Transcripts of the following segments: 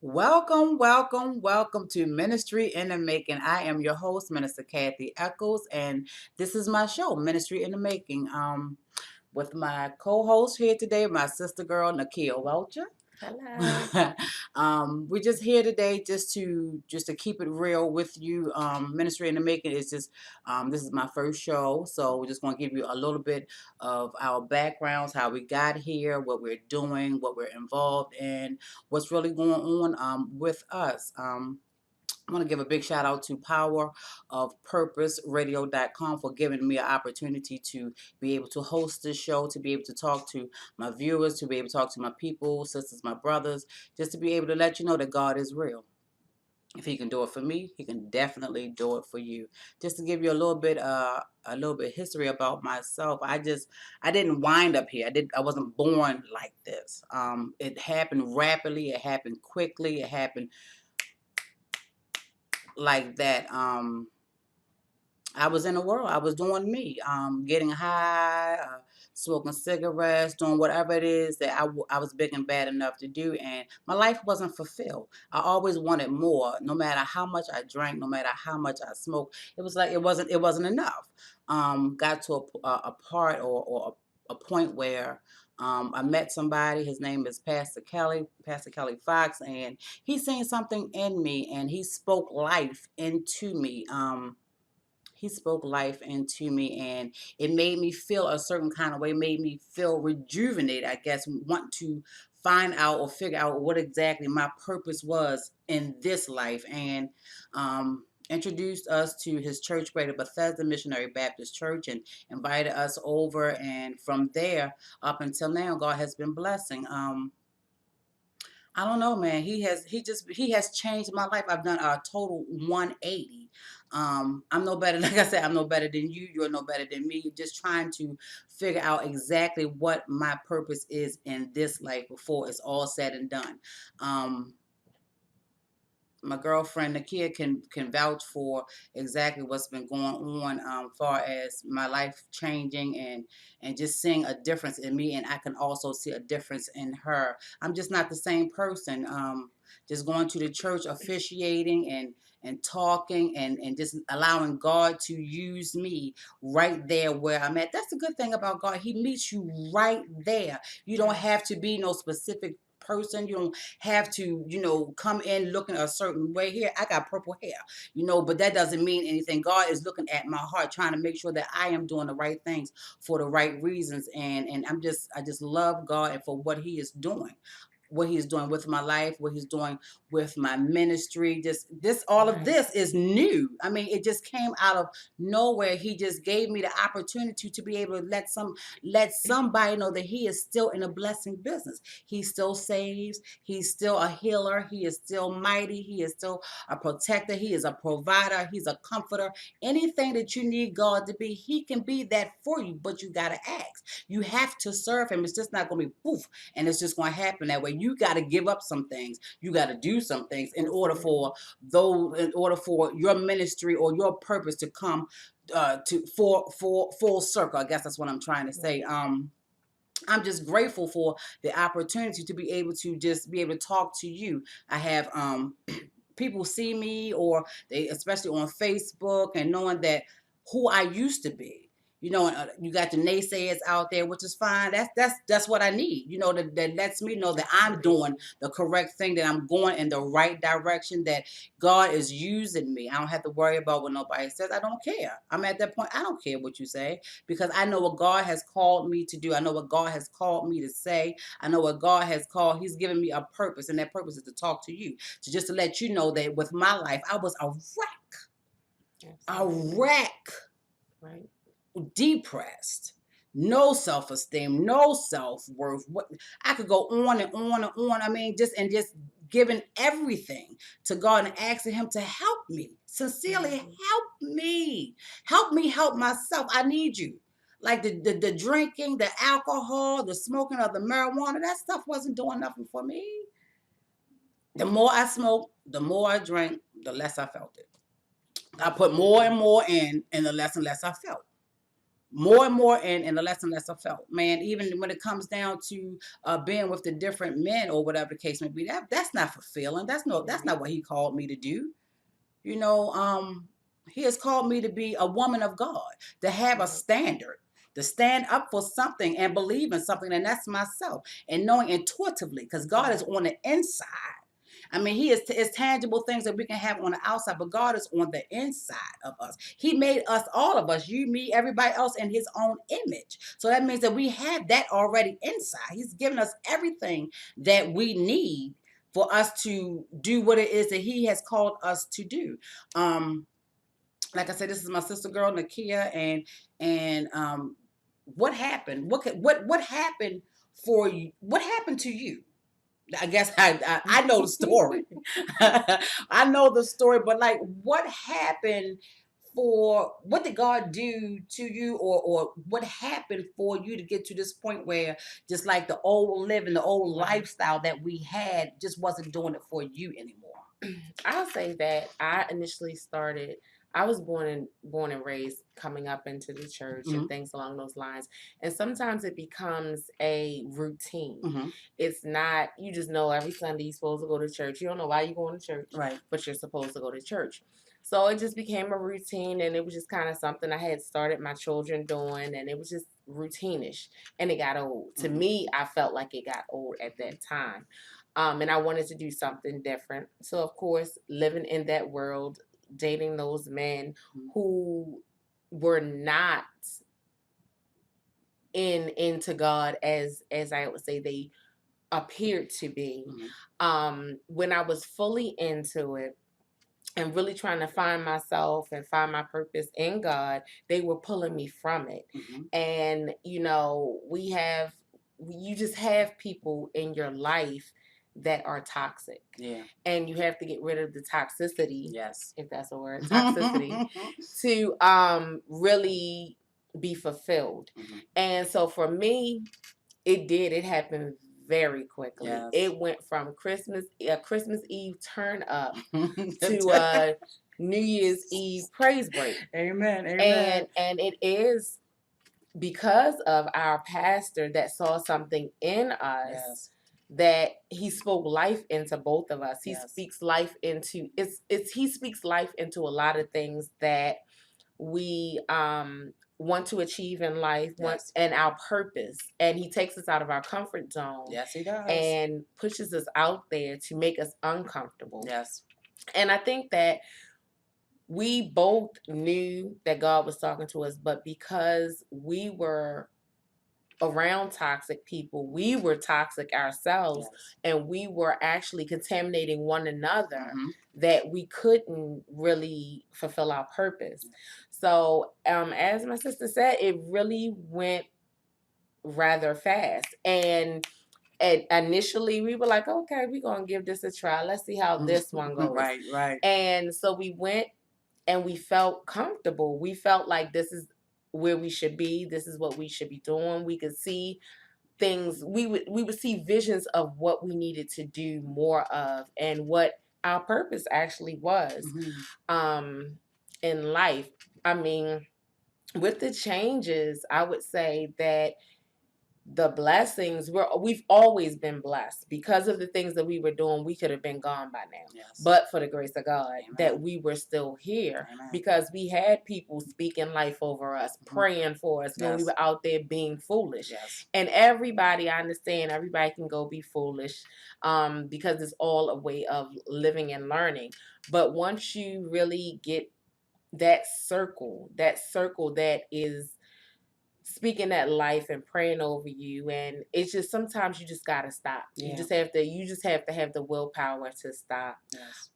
Welcome, welcome, welcome to Ministry in the Making. I am your host, Minister Kathy Eccles, and this is my show, Ministry in the Making. With my co-host here today, my sister girl, Nakia Welcher. Hello. We're just here today just to keep it real with you. Ministry in the Making is just this is my first show, so we're just going to give you a little bit of our backgrounds, how we got here, what we're doing, what we're involved in, what's really going on with us. I want to give a big shout out to Power of Purpose Radio.com for giving me an opportunity to be able to host this show, to be able to talk to my viewers, to be able to talk to my people, sisters, my brothers, just to be able to let you know that God is real. If he can do it for me, he can definitely do it for you. Just to give you a little bit history about myself. I didn't wind up here. I wasn't born like this. It happened rapidly, it happened quickly, it happened like that. I was in the world. I was doing me, getting high, smoking cigarettes, doing whatever it is that I was big and bad enough to do, and my life wasn't fulfilled. I always wanted more, no matter how much I drank, no matter how much I smoked. It was like it wasn't enough. Got to a part or a point where I met somebody. His name is Pastor Kelly Fox, and he seen something in me, and he spoke life into me. He spoke life into me, and it made me feel a certain kind of way, made me feel rejuvenated, I guess, want to find out or figure out what exactly my purpose was in this life. And introduced us to his church, Greater Bethesda Missionary Baptist Church, and invited us over. And from there up until now, God has been blessing. I don't know, man. He has changed my life. I've done a total 180. I'm no better, like I said, I'm no better than you. You're no better than me. Just trying to figure out exactly what my purpose is in this life before it's all said and done. Um, my girlfriend Nakia can vouch for exactly what's been going on, far as my life changing and just seeing a difference in me, and I can also see a difference in her. I'm just not the same person. Just going to the church, officiating and talking and just allowing God to use me right there where I'm at. That's the good thing about God. He meets you right there. You don't have to be no specific person. You don't have to, come in looking a certain way. Here, I got purple hair, but that doesn't mean anything. God is looking at my heart, trying to make sure that I am doing the right things for the right reasons. And I just love God and for what he is doing. What he's doing with my life, what he's doing with my ministry. Just all of Right. this is new. I mean, it just came out of nowhere. He just gave me the opportunity to be able to let somebody know that he is still in a blessing business. He still saves. He's still a healer. He is still mighty. He is still a protector. He is a provider. He's a comforter. Anything that you need God to be, he can be that for you, but you got to ask. You have to serve him. It's just not going to be poof and it's just going to happen that way. You got to give up some things. You got to do some things in order for your ministry or your purpose to come to for full circle. I guess that's what I'm trying to say. I'm just grateful for the opportunity to be able to just be able to talk to you. I have people see me, or they, especially on Facebook, and knowing that who I used to be. You got the naysayers out there, which is fine. That's what I need. That lets me know that I'm doing the correct thing, that I'm going in the right direction, that God is using me. I don't have to worry about what nobody says. I don't care. I'm at that point. I don't care what you say, because I know what God has called me to do. I know what God has called me to say. I know what God has called. He's given me a purpose, and that purpose is to talk to you. So just to let you know that with my life, I was a Absolutely. wreck, Right. depressed, no self-esteem, no self-worth. What I could go on and on and on. I mean, just giving everything to God and asking him to help me. Sincerely Mhm. help me help myself. I need you. Like the drinking, the alcohol, the smoking of the marijuana, that stuff wasn't doing nothing for me. The more I smoked, the more I drank, the less I felt it. I put more Absolutely. and more in, and the less and less I felt. more and more, and the less and less I felt. Man, even when it comes down to being with the different men or whatever the case may be, that's not fulfilling. That's Right. not what he called me to do. You know, he has called me to be a woman of God, to have a Right. standard, to stand up for something and believe in something, and that's myself. And knowing intuitively, because God is Right. on the inside. I mean, He is it's tangible things that we can have on the outside, but God is on the inside of us. He made us, all of us, you, me, everybody else, in His own image. So that means that we have that already inside. He's given us everything that we need for us to do what it is that He has called us to do. Um, like I said, this is my sister girl Nakia, and what happened? What happened for you? What happened to you? I guess I know the story. I know the story, but like, what happened? For what did God do to you, or what happened for you to get to this point where just like the old living, the old Right. lifestyle that we had just wasn't doing it for you anymore? I'll say that I initially started. I was born and raised coming up into the church and Hmm. things along those lines. And sometimes it becomes a routine. Hmm. It's not, you just know every Sunday you're supposed to go to church. You don't know why you're going to church, Right. but you're supposed to go to church. So it just became a routine, and it was just kind of something I had started my children doing, and it was just routinish, and it got old. To Hmm. me, I felt like it got old at that time. And I wanted to do something different. So, of course, living in that world, dating those men who were not into God as I would say they appeared to be. When I was fully into it and really trying to find myself and find my purpose in God, they were pulling me from it. Hmm. And you just have people in your life that are toxic. Yeah. And you have to get rid of the toxicity, Yes. if that's a word, toxicity, to really be fulfilled. Hmm. And so for me, it happened very quickly. Yes. It went from Christmas Eve turn up to a New Year's Eve praise break. Amen. Amen. And it is because of our pastor that saw something in us, Yes. that he spoke life into both of us. He Yes. speaks life into it's he speaks life into a lot of things that we want to achieve in life, Yes. and our purpose. And he takes us out of our comfort zone Yes, He does. and pushes us out there to make us uncomfortable. Yes. And I think that we both knew that God was talking to us, but because we were around toxic people, we were toxic ourselves, Yes. and we were actually contaminating one another, Hmm. that we couldn't really fulfill our purpose. So, as my sister said, it really went rather fast. And initially, we were like, okay, we're going to give this a try. Let's see how this one goes. Right. Right. And so we went, and we felt comfortable. We felt like this is where we should be. This is what we should be doing. We could see things. We would see visions of what we needed to do more of, and what our purpose actually was um, in life. I mean, with the changes, I would say that the blessings, we've always been blessed because of the things that we were doing. We could have been gone by now. Yes. But for the grace of God, Amen. that we were still here. Amen. Because we had people speaking life over us, praying for us when we Yes. were out there being foolish. Yes. And everybody, I understand, everybody can go be foolish, because it's all a way of living and learning. But once you really get that circle that is speaking that life and praying over you, and it's just sometimes you just gotta stop. Yeah. You just have to have the willpower to stop. Yes.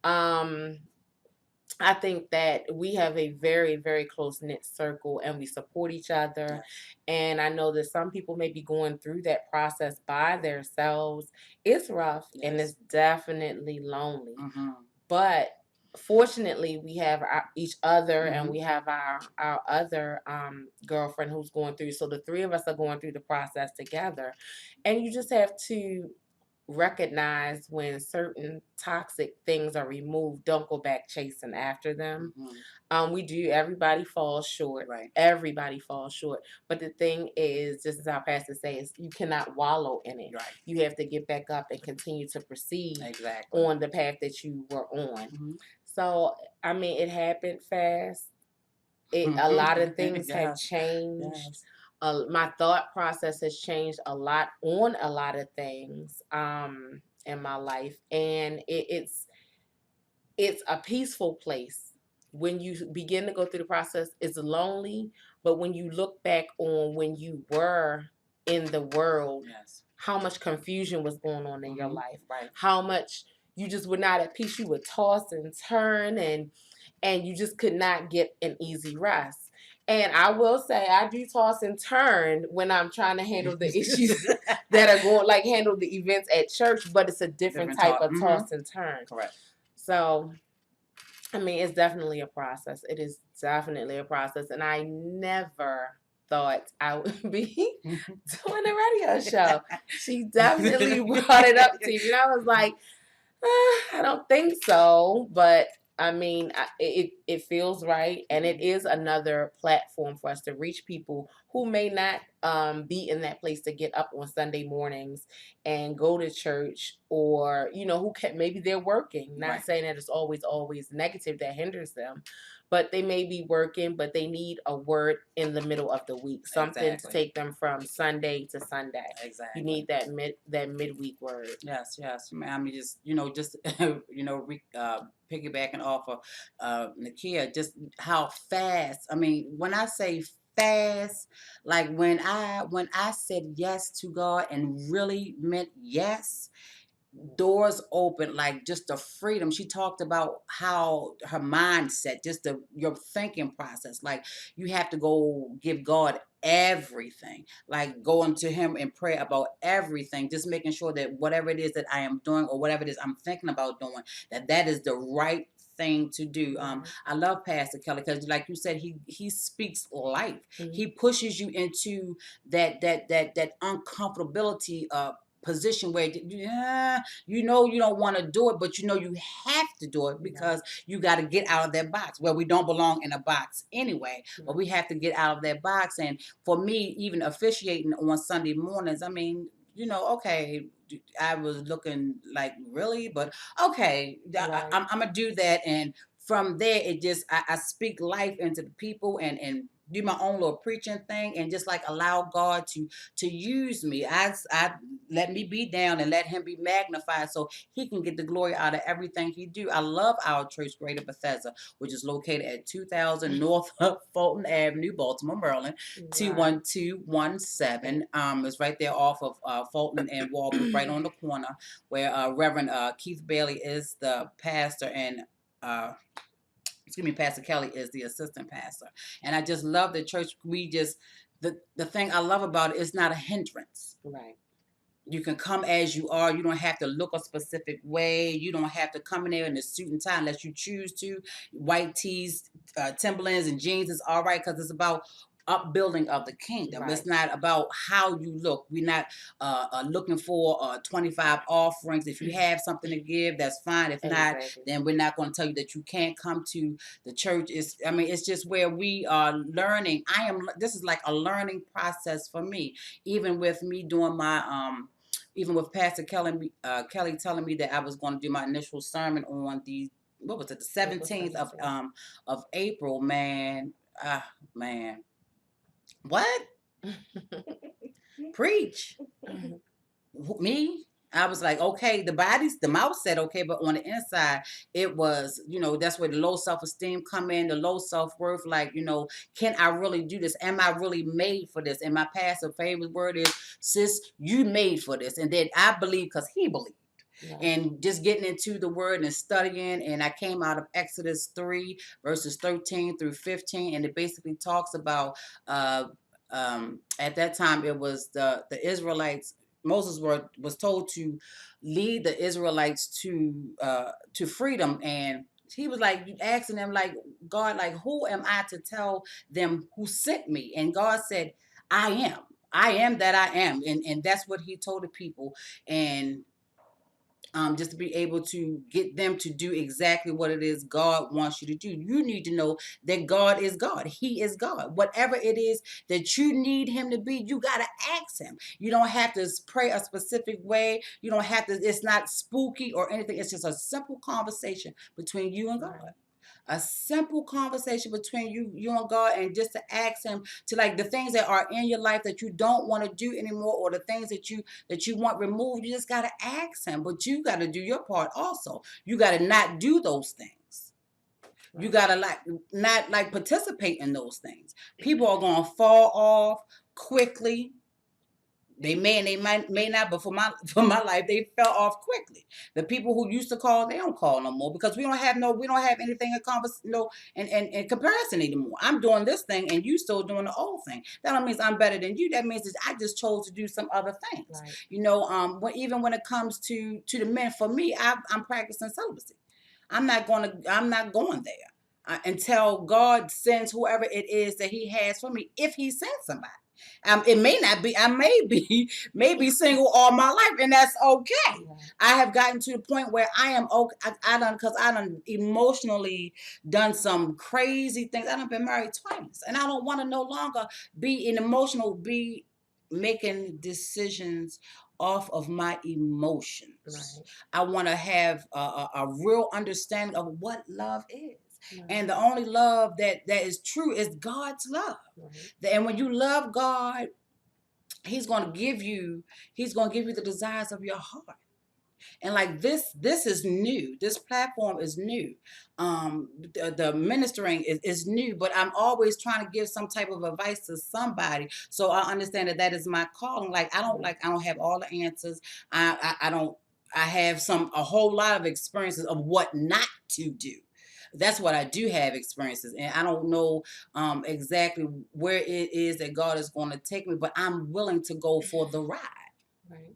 I think that we have a very, very close knit circle, and we support each other. Yes. And I know that some people may be going through that process by themselves. It's rough, and Yes. it's definitely lonely. Hmm. But fortunately, we have each other, and we Mhm. have our other girlfriend who's going through. So the three of us are going through the process together, and you just have to recognize when certain toxic things are removed. Don't go back chasing after them. We do. Everybody falls short. Right. Everybody falls short. But the thing is, just as our pastor says, you cannot wallow in it. Right. You have to get back up and continue to proceed Exactly. on the path that you were on. Mm-hmm. So, I mean, it happened fast. A lot of things have Yes. changed. Yes. My thought process has changed a lot on a lot of things in my life, and it's a peaceful place. When you begin to go through the process, it's lonely, but when you look back on when you were in the world, Yes. how much confusion was going on in your life, Right. how much you just were not at peace. You would toss and turn, and you just could not get an easy rest. And I will say, I do toss and turn when I'm trying to handle the issues that are going, like handle the events at church, but it's a different type of toss and turn. Correct. So, I mean, it's definitely a process. It is definitely a process. And I never thought I would be doing a radio show. She definitely brought it up to me. And I was like, I don't think so. But I mean, it feels right. And it is another platform for us to reach people who may not be in that place to get up on Sunday mornings and go to church, or, you know, who can, maybe they're working. Not Right. saying that it's always negative that hinders them, but they may be working, but they need a word in the middle of the week, something to take them from Sunday to Sunday. Exactly. You need that midweek word. Yes. I mean, just piggybacking off of Nakia, just how fast. I mean, when I say fast, like when I said yes to God and really meant yes, doors open, like just the freedom. She talked about how her mindset, just your thinking process, like you have to go give God everything, like going to him in prayer about everything, just making sure that whatever it is that I am doing or whatever it is I'm thinking about doing, that is the right thing to do. I love Pastor Kelly because, like you said, he speaks life. He pushes you into that uncomfortability position where you don't want to do it, but you have to do it because you got to get out of that box. Well, we don't belong in a box anyway, but we have to get out of that box. And for me, even officiating on Sunday mornings, I mean, okay, I was looking like, really, but okay, I'm gonna do that. And from there, it just I speak life into the people and do my own little preaching thing and just like allow God to use me. I let me be down and let him be magnified so he can get the glory out of everything he do. I love our church, Greater Bethesda, which is located at 2000 North Fulton Avenue, Baltimore, Maryland, 21217. It's right there off of Fulton and Walbrook, right on the corner, where Reverend Keith Bailey is the pastor and Pastor Kelly is the assistant pastor. And I just love the church. The thing I love about it is not a hindrance. Right. You can come as you are. You don't have to look a specific way. You don't have to come in there in a suit and tie unless you choose to. White tees, Timberlands, and jeans is all right because it's about upbuilding of the kingdom. It's not about how you look. We're not looking for 25 offerings. If you have something to give, that's fine. If not, then we're not going to tell you that you can't come to the church. It's just where we are learning. This is like a learning process for me, even with me doing my even with Pastor Kelly telling me that I was going to do my initial sermon on the 17th of April, man. Man. What? Preach. Me? I was like, okay, the mouth said okay, but on the inside, it was, that's where the low self-esteem come in, the low self-worth, like, can I really do this? Am I really made for this? And my pastor favorite word is, sis, you made for this. And then I believe because he believed. Yeah. And just getting into the word and studying, and I came out of Exodus 3 verses 13 through 15, and it basically talks about at that time it was the Israelites. Moses was told to lead the Israelites to freedom, and he was like asking them, like, God, like, who am I to tell them who sent me? And God said, I am that I am, and that's what he told the people. And just to be able to get them to do exactly what it is God wants you to do. You need to know that God is God. He is God. Whatever it is that you need him to be, you got to ask him. You don't have to pray a specific way. You don't have to, it's not spooky or anything. It's just a simple conversation between you and God. Right. A simple conversation between you and God, and just to ask him to, like, the things that are in your life that you don't want to do anymore, or the things that you want removed. You just got to ask him, but you got to do your part also. You got to not do those things. You got to, like, not like participate in those things. People are going to fall off quickly. They may and they may not, but for my life, they fell off quickly. The people who used to call, they don't call no more, because we don't have anything in comparison anymore. I'm doing this thing and you still doing the old thing. That don't mean I'm better than you. That means that I just chose to do some other things. Right. Even when it comes to the men, for me, I'm practicing celibacy. I'm not going there until God sends whoever it is that He has for me. If He sends somebody. It may not be. I may be single all my life, and that's okay. Yeah. I have gotten to the point where I am okay. I done emotionally done some crazy things. I done been married twice, and I don't want to no longer be making decisions off of my emotions. Right. I want to have a real understanding of what love is. Right. And the only love that is true is God's love. Right. And when you love God, He's going to give you the desires of your heart. And like this is new. This platform is new. The ministering is new, but I'm always trying to give some type of advice to somebody, so I understand that is my calling. Like, I don't have all the answers. I don't. I have a whole lot of experiences of what not to do. That's what I do have experiences, and I don't know exactly where it is that God is going to take me, but I'm willing to go for the ride. Right.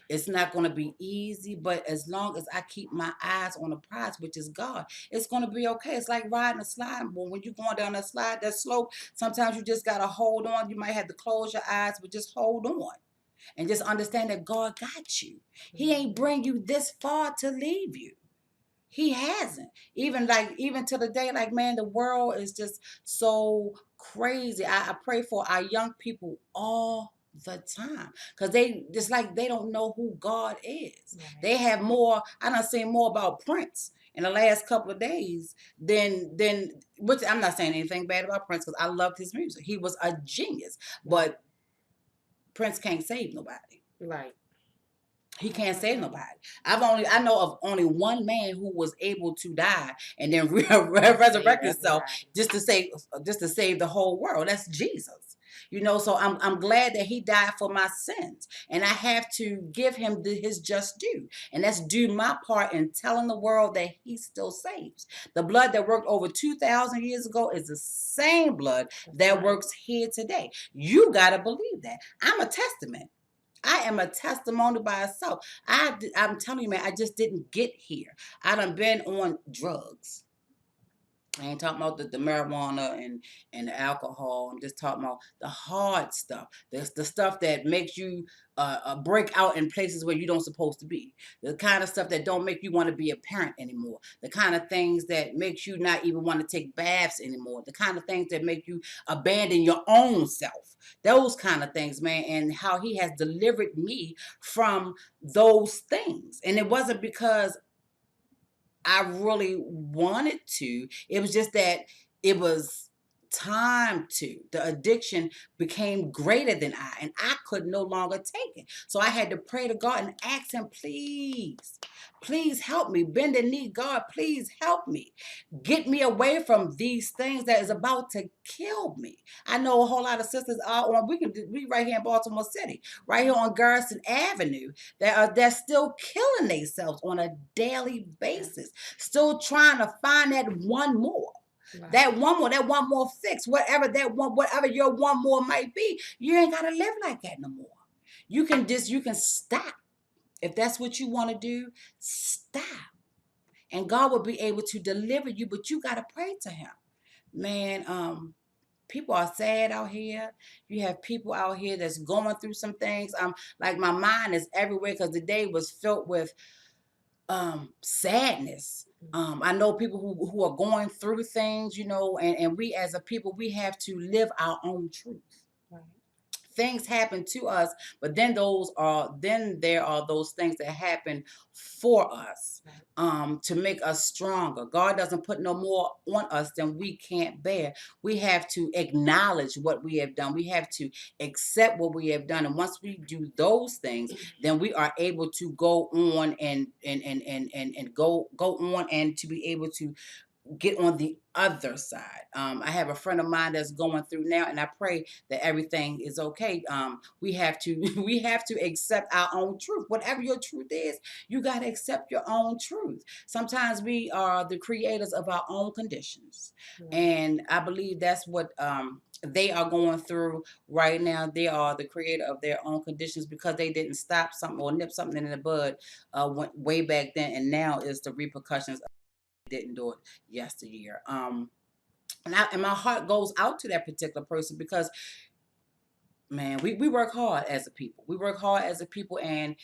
It's not going to be easy, but as long as I keep my eyes on the prize, which is God, it's going to be okay. It's like riding a slide. But when you're going down that slide, that slope, sometimes you just got to hold on. You might have to close your eyes, but just hold on. And just understand that God got you. He ain't bring you this far to leave you. He hasn't. Even to the day, like, man, the world is just so crazy. I pray for our young people all the time, because they just, like, they don't know who God is. Right. They have more. I done seen more about Prince in the last couple of days than which, I'm not saying anything bad about Prince, because I loved his music. He was a genius, but Prince can't save nobody. Right. He can't save nobody. I know of only one man who was able to die and then resurrect himself just to save the whole world. That's Jesus. So I'm glad that he died for my sins, and I have to give him his just due, and that's do my part in telling the world that he still saves. The blood that worked over 2,000 years ago is the same blood that works here today. You gotta believe that. I'm a testament. I am a testimony by itself. I'm telling you, man, I just didn't get here. I done been on drugs. I ain't talking about the marijuana and the alcohol. I'm just talking about the hard stuff. The stuff that makes you break out in places where you don't supposed to be. The kind of stuff that don't make you want to be a parent anymore. The kind of things that makes you not even want to take baths anymore. The kind of things that make you abandon your own self. Those kind of things, man. And how he has delivered me from those things. And it wasn't because I really wanted to. It was just that it was time to. The addiction became greater than I, and I could no longer take it. So I had to pray to God and ask him, please help me. Bend the knee, God, please help me. Get me away from these things that is about to kill me. I know a whole lot of sisters are on, we right here in Baltimore City, right here on Garrison Avenue, that's still killing themselves on a daily basis, still trying to find that one more. Right. That one more fix, whatever your one more might be. You ain't gotta live like that no more. You can stop. If that's what you want to do, stop. And God will be able to deliver you, but you got to pray to him. Man, people are sad out here. You have people out here that's going through some things. Like, my mind is everywhere, because the day was filled with sadness. I know people who are going through things, and we as a people, we have to live our own truth. Right. Things happen to us, but then there are those things that happen for us, to make us stronger. God doesn't put no more on us than we can't bear. We have to acknowledge what we have done. We have to accept what we have done, and once we do those things, then we are able to go on and go on, and to be able to get on the other side. I have a friend of mine that's going through now, and I pray that everything is okay. We have to we have to accept our own truth. Whatever your truth is, you got to accept your own truth. Sometimes we are the creators of our own conditions, and I believe that's what they are going through right now. They are the creator of their own conditions because they didn't stop something or nip something in the bud way back then, and now is the repercussions. Didn't do it yesteryear. And my heart goes out to that particular person because, man, we work hard as a people. We work hard as a people, and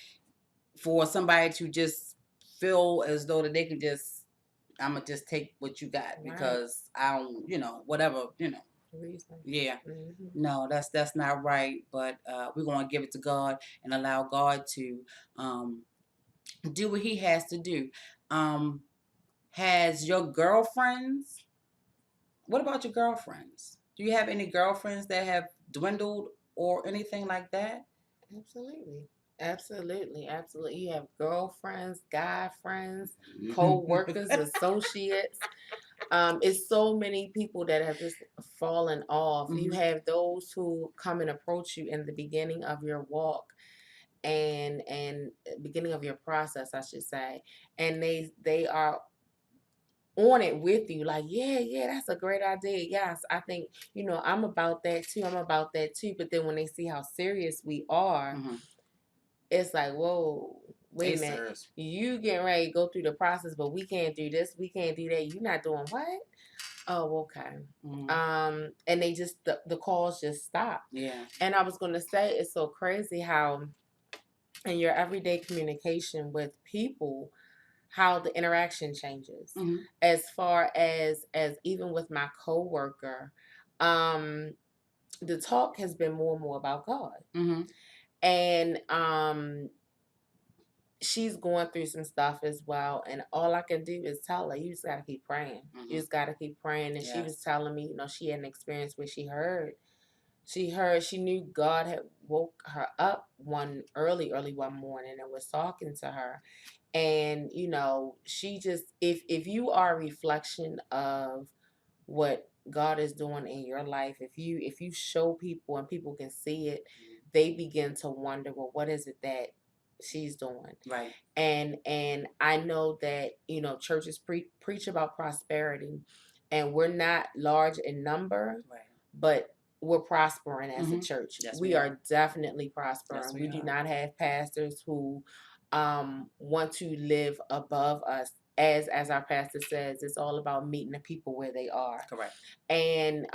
for somebody to just feel as though that they can just, I'm gonna just take what you got because I don't, whatever, Reason. Yeah. No, that's not right. But we're gonna give it to God and allow God to do what He has to do. Has your girlfriends What about your girlfriends? Do you have any girlfriends that have dwindled or anything like that? Absolutely. Absolutely. Absolutely. You have girlfriends, guy friends, co-workers, associates. It's so many people that have just fallen off. You have those who come and approach you in the beginning of your walk and beginning of your process, I should say. And they are on it with you, like, yeah, that's a great idea. Yes, I think, I'm about that too. I'm about that too. But then when they see how serious we are, it's like, whoa, wait a minute. Serious. You getting ready to go through the process, but we can't do this, we can't do that. You're not doing what? Oh, okay. And they just the calls just stop. Yeah. And I was gonna say, it's so crazy how in your everyday communication with people, how the interaction changes. As far as even with my coworker, the talk has been more and more about God. And she's going through some stuff as well, and all I can do is tell her, you just gotta keep praying. You just gotta keep praying. And she was telling me, she had an experience where she knew God had woke her up early one morning and was talking to her. And she just, if you are a reflection of what God is doing in your life, if you show people and people can see it, they begin to wonder, well, what is it that she's doing? Right. And I know that churches preach about prosperity, and we're not large in number, right, but we're prospering as a church. Yes, we are definitely prospering. Yes, we do not have pastors who want to live above us. As our pastor says, it's all about meeting the people where they are. Correct. And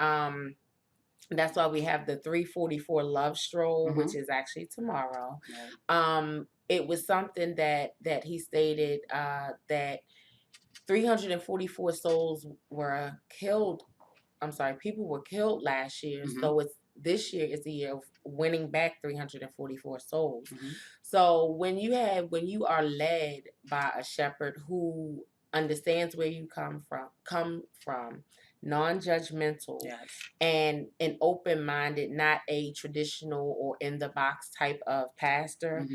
that's why we have the 344 Love Stroll, which is actually tomorrow. Right. It was something that he stated that 344 souls were killed. I'm sorry, people were killed last year. So this year is the year of winning back 344 souls. So when you are led by a shepherd who understands where you come from, non-judgmental, yes, and an open-minded, not a traditional or in the box type of pastor,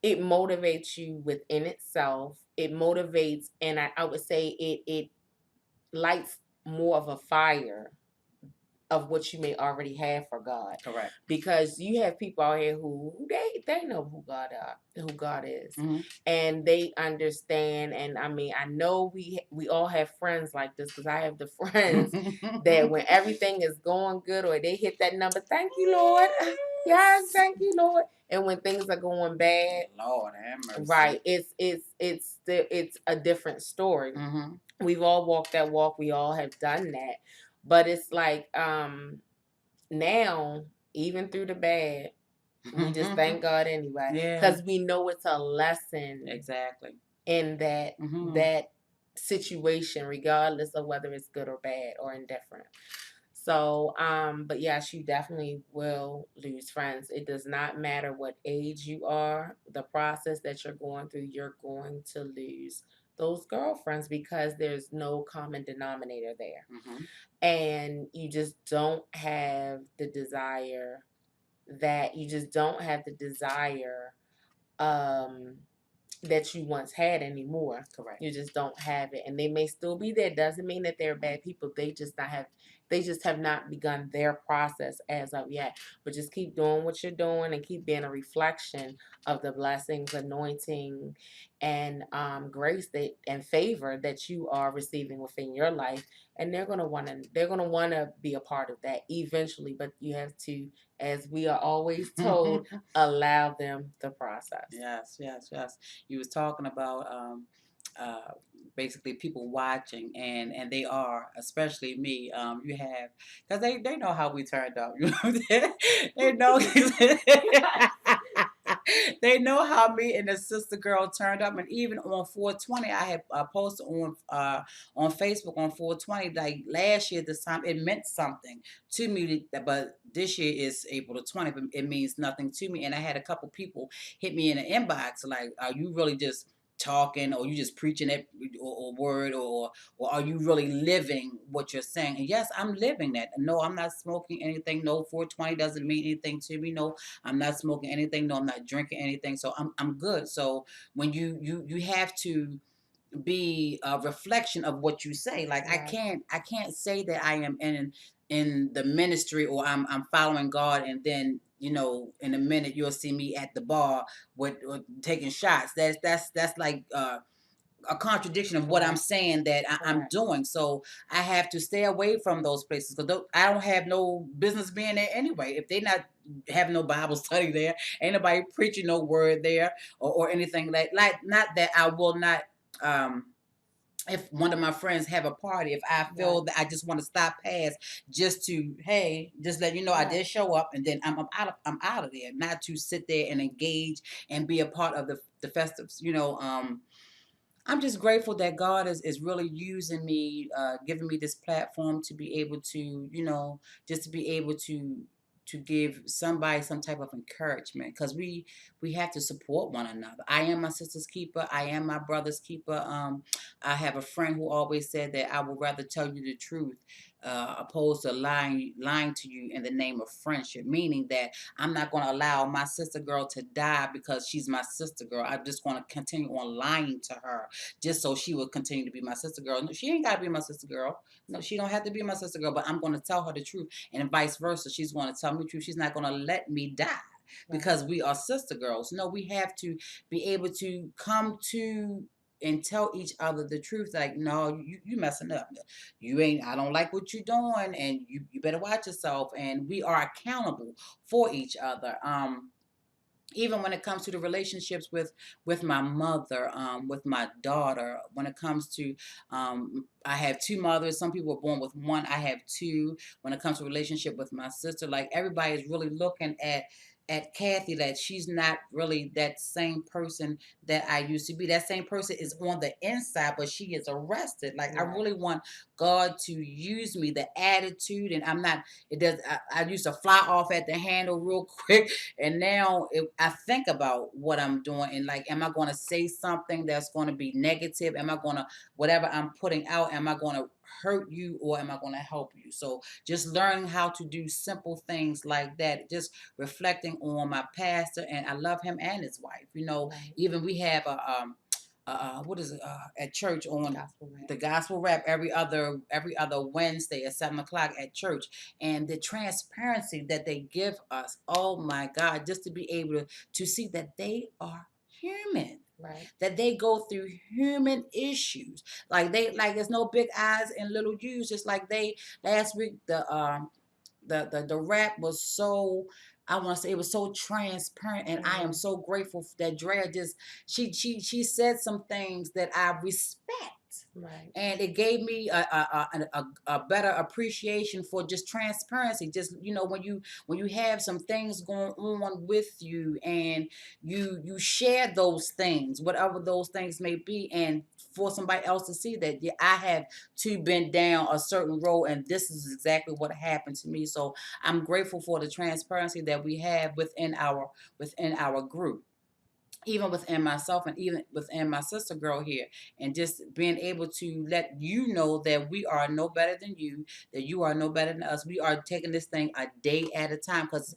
it motivates you within itself. It motivates, and I would say it lights more of a fire of what you may already have for God. Correct. Because you have people out here who they know who God is, and they understand. And I mean, I know we all have friends like this, because I have the friends that when everything is going good or they hit that number, thank you, Lord. Yes, thank you, Lord. And when things are going bad, Lord have mercy. Right, it's a different story. We've all walked that walk. We all have done that. But it's like now, even through the bad, we just thank God anyway. Because we know it's a lesson. Exactly. in that Mm-hmm. that situation, regardless of whether it's good or bad or indifferent. So, but yes, you definitely will lose friends. It does not matter what age you are, the process that you're going through, you're going to lose those girlfriends because there's no common denominator there. Mm-hmm. And you just don't have the desire you just don't have the desire um that you once had anymore. Correct. You just don't have it, and they may still be there. Doesn't mean that they're bad people. They just have not begun their process as of yet. But just keep doing what you're doing and keep being a reflection of the blessings, anointing, and grace and favor that you are receiving within your life. And they're gonna wanna be a part of that eventually. But you have to, as we are always told, allow them the process. Yes, yes, yes. You was talking about uh, basically people watching, and they are, especially me. You have because they know how we turned up. You know, they know. They know how me and the sister girl turned up, and even on 420, I had posted on Facebook on 420 like last year this time. It meant something to me, but this year is April the 20th. It means nothing to me, and I had a couple people hit me in the inbox like, "Are you really just talking, or you just preaching it, or word, or are you really living what you're saying?" And yes, I'm living that. No, I'm not smoking anything. No, 420 doesn't mean anything to me. No, I'm not smoking anything. No, I'm not drinking anything. So I'm good. So when you have to be a reflection of what you say. Like Right. I can't say that I am in the ministry, or I'm following God, and then in a minute you'll see me at the bar with taking shots. That's like a contradiction of what I'm Correct. saying that I'm Correct. doing. So I have to stay away from those places because I don't have no business being there anyway. If they not having no Bible study there, ain't nobody preaching no word there, or anything like not that I will not. Um, if one of my friends have a party, if I feel Right. that I just want to stop past just to, hey, just let you know I Right. did show up, and then I'm out of there, not to sit there and engage and be a part of the festives. I'm just grateful that God is really using me, giving me this platform to be able to, just to be able to give somebody some type of encouragement, because we have to support one another. I am my sister's keeper. I am my brother's keeper. I have a friend who always said that I would rather tell you the truth, opposed to lying to you in the name of friendship, meaning that I'm not going to allow my sister girl to die because she's my sister girl. I'm just going to continue on lying to her just so she will continue to be my sister girl. No, she ain't got to be my sister girl. No, she don't have to be my sister girl, but I'm going to tell her the truth, and vice versa. She's going to tell me the truth. She's not going to let me die because we are sister girls. No, we have to be able to come to and tell each other the truth. Like, no, you messing up. You ain't. I don't like what you're doing, and you better watch yourself. And we are accountable for each other. Even when it comes to the relationships with my mother, with my daughter, when it comes to I have two mothers. Some people are born with one. I have two. When it comes to relationship with my sister, like everybody is really looking at Kathy, that she's not really that same person that I used to be. That same person is on the inside, but she is arrested. Like I Right. really want God to use me, the attitude, and I'm not. It does. I used to fly off at the handle real quick, and now I think about what I'm doing, and like, am I going to say something that's going to be negative? Am I going to, whatever I'm putting out, am I going to hurt you, or am I going to help you? So just learning how to do simple things like that, just reflecting on my pastor, and I love him and his wife. Right. Even we have what is it, at church on Gospel rap. the gospel rap every other Wednesday at 7 o'clock at church, and the transparency that they give us. Oh my God, just to be able to see that they are human, Right. that they go through human issues, like there's no big eyes and little U's. Just like they last week, the rap was so, I want to say, it was so transparent, and I am so grateful that Drea just she said some things that I respect. Right. And it gave me a better appreciation for just transparency. Just, when you have some things going on with you, and you share those things, whatever those things may be, and for somebody else to see that, yeah, I have to been down a certain road, and this is exactly what happened to me. So I'm grateful for the transparency that we have within our group, even within myself and even within my sister girl here, and just being able to let you know that we are no better than you, that you are no better than us. We are taking this thing a day at a time, because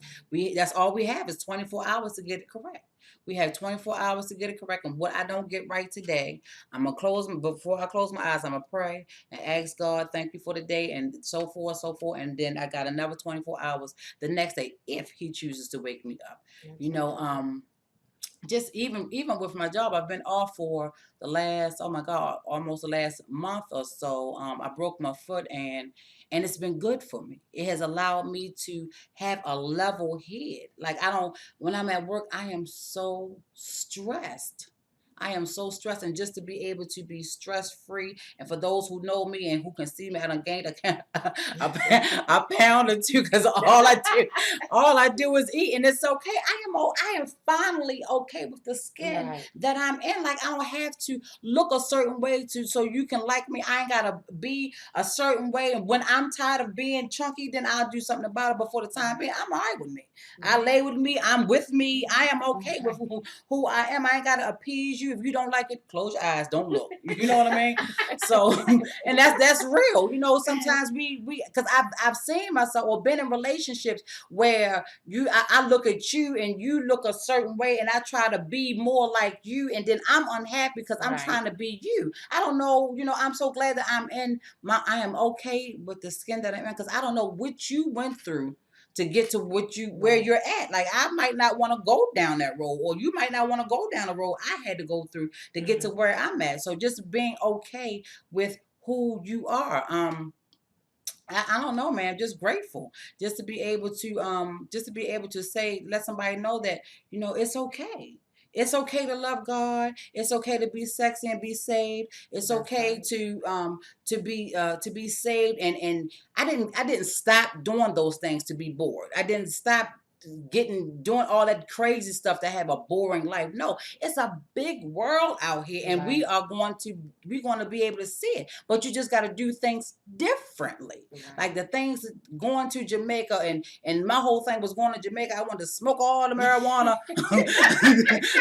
that's all we have is 24 hours to get it correct. We have 24 hours to get it correct, and what I don't get right today, I'm gonna before I close my eyes, I'm gonna pray and ask God, thank you for the day, and so forth, and then I got another 24 hours the next day if He chooses to wake me up. You know, just even with my job, I've been off for the last, oh my God, almost the last month or so. I broke my foot, and it's been good for me. It has allowed me to have a level head. Like, I don't, when I'm at work, I am so stressed. I am so stressed, and just to be able to be stress free, and for those who know me and who can see me, I done gained a pound or two, because all I do is eat, and it's okay. I am finally okay with the skin Right. that I'm in. Like, I don't have to look a certain way so you can like me. I ain't gotta be a certain way. And when I'm tired of being chunky, then I'll do something about it. But for the time being, I'm all right with me. I lay with me. I'm with me. I am okay with who I am. I ain't gotta appease you. If you don't like it, close your eyes. Don't look. You know what I mean? So, and that's real. Sometimes we because I've seen myself or been in relationships where I look at you and you look a certain way, and I try to be more like you, and then I'm unhappy because I'm trying to be you. I don't know. I'm so glad that I am okay with the skin that I'm in, because I don't know what you went through to get to where you're at. Like, I might not want to go down that road, or you might not want to go down the road I had to go through to get to where I'm at. So just being okay with who you are. I don't know, man. Just grateful, just to be able to say, let somebody know that it's okay. It's okay to love God. It's okay to be sexy and be saved. It's That's okay right. to be saved. And I didn't stop doing those things to be bored. I didn't stop doing all that crazy stuff to have a boring life. No, it's a big world out here, and Right. we're going to be able to see it. But you just got to do things differently. Right. Like the things going to Jamaica, and my whole thing was going to Jamaica. I wanted to smoke all the marijuana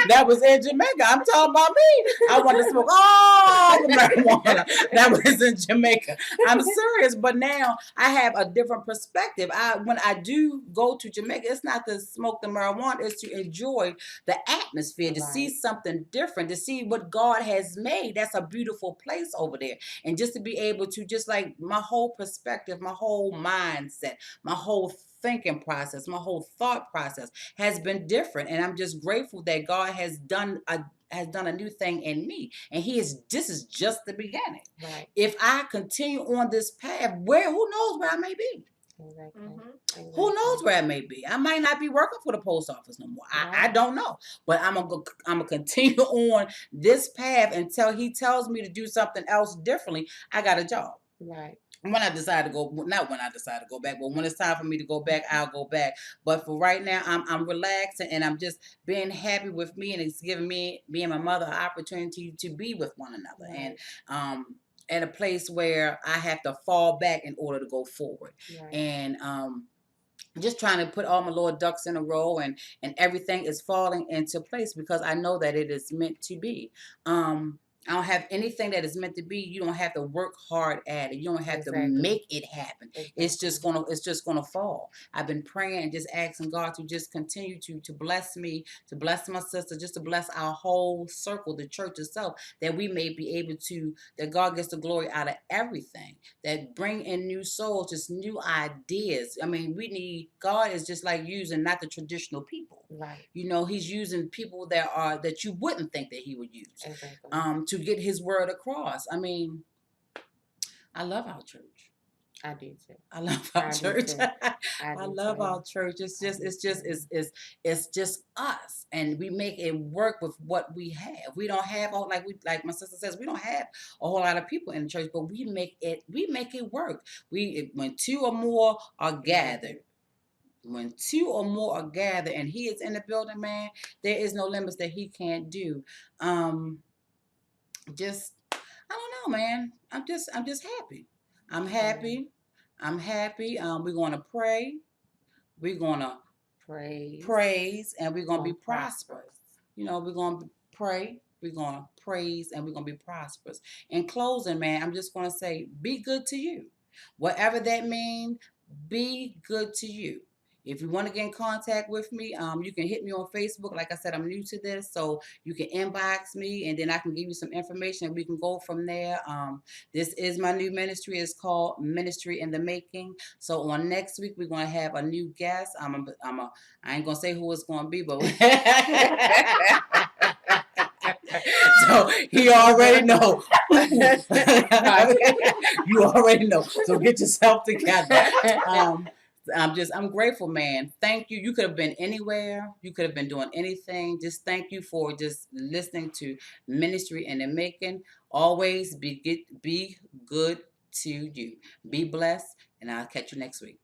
that was in Jamaica. I'm talking about me. I wanted to smoke all the marijuana that was in Jamaica. I'm serious. But now I have a different perspective. When I do go to Jamaica, it's not to smoke the marijuana, it's to enjoy the atmosphere, to see something different, to see what God has made. That's a beautiful place over there. And just to be able to, just like, my whole perspective, my whole mindset, my whole thinking process, my whole thought process has been different. And I'm just grateful that God has done a new thing in me. And this is just the beginning. Right. If I continue on this path, who knows where I may be? Exactly. Who knows where I may be? I might not be working for the post office no more. I don't know. But I'm gonna continue on this path until He tells me to do something else differently. I got a job. Right. When I decide to go, not when I decide to go back, but when it's time for me to go back, I'll go back. But for right now, I'm relaxing, and I'm just being happy with me, and it's giving me and my mother an opportunity to be with one another, and at a place where I have to fall back in order to go forward, and just trying to put all my little ducks in a row, and everything is falling into place because I know that it is meant to be. I don't have anything that is meant to be. You don't have to work hard at it. You don't have to make it happen. It's just gonna fall. I've been praying and just asking God to just continue to bless me, to bless my sister, just to bless our whole circle, the church itself, that we may be able to, that God gets the glory out of everything, that bring in new souls, just new ideas. I mean, God is just like using not the traditional people. Right. He's using people that you wouldn't think that He would use. To get His word across. I mean, I love our church. I do too. I love our I do church. too. I I do love too. our church. It's I just, do it's just, too. it's just us, and we make it work with what we have. We don't have all like my sister says, we don't have a whole lot of people in the church, but we make it work. When two or more are gathered. When two or more are gathered, and He is in the building, man, there is no limits that He can't do. Just I don't know, man. I'm just happy. I'm happy. I'm happy. We're gonna pray. We're gonna praise, and we're gonna be prosperous. We're gonna pray. We're gonna praise, and we're gonna be prosperous. In closing, man, I'm just gonna say, be good to you, whatever that means. Be good to you. If you want to get in contact with me, you can hit me on Facebook. Like I said, I'm new to this, so you can inbox me, and then I can give you some information, and we can go from there. This is my new ministry. It's called Ministry in the Making. So on next week, we're gonna have a new guest. I ain't gonna say who it's gonna be, but so he already know. You already know. So get yourself together. I'm grateful, man. Thank you. You could have been anywhere. You could have been doing anything. Just thank you for just listening to Ministry in the Making. Always be good to you. Be blessed, and I'll catch you next week.